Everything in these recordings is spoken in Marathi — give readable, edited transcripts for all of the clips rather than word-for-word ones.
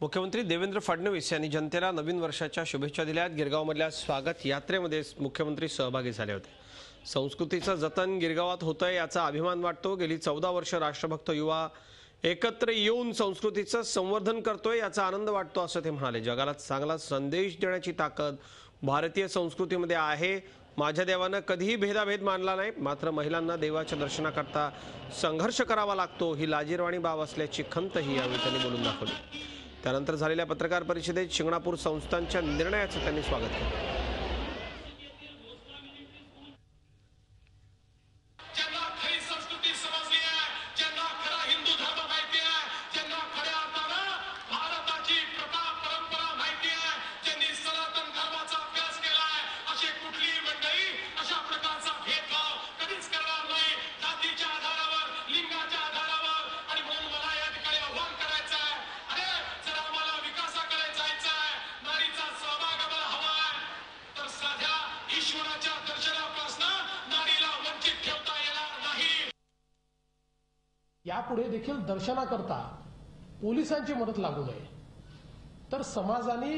मुख्यमंत्री देवेंद्र फडणवीस यांनी जनतेला नवीन वर्षाच्या शुभेच्छा दिल्यात। गिरगावमधल्या स्वागत यात्रेमध्ये मुख्यमंत्री सहभागी झाले होते। संस्कृतीचं जतन गिरगावात होतंय याचा अभिमान वाटतो। गेली 14 वर्ष राष्ट्रभक्त युवा एकत्र येऊन संस्कृतीचं संवर्धन करतोय याचा आनंद वाटतो असं ते म्हणाले। जगाला चांगला संदेश देण्याची ताकद भारतीय संस्कृतीमध्ये आहे। माझ्या देवानं कधीही भेदाभेद मानला नाही, मात्र महिलांना देवाच्या दर्शनाकरता संघर्ष करावा लागतो ही लाजिरवाणी बाब असल्याची खंतही यावेळी त्यांनी बोलून दाखवली। त्यानंतर झालेल्या पत्रकार परिषदेत शिंगणापूर संस्थानच्या निर्णयाचं त्यांनी स्वागत केलं। यापुढे देखील दर्शनाकरता पोलिसांची मदत लागू नये, तर समाजाने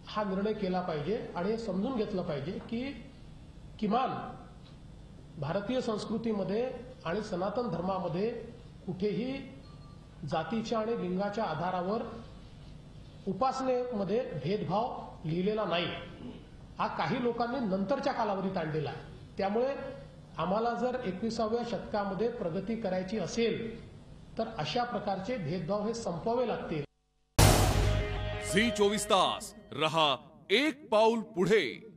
हा निर्णय केला पाहिजे आणि समजून घेतलं पाहिजे की किमान भारतीय संस्कृतीमध्ये आणि सनातन धर्मामध्ये कुठेही जातीच्या आणि लिंगाच्या आधारावर उपासनेमध्ये भेदभाव लिहिलेला नाही। हा काही लोकांनी नंतरच्या कालावधीत आणलेला आहे। त्यामुळे आम्हाला जर 21व्या शतकामध्ये प्रगती करायची असेल तर अशा प्रकारचे भेदभाव हे संपवावे लागतील। झी 24 तास रहा एक पाऊल पुढे।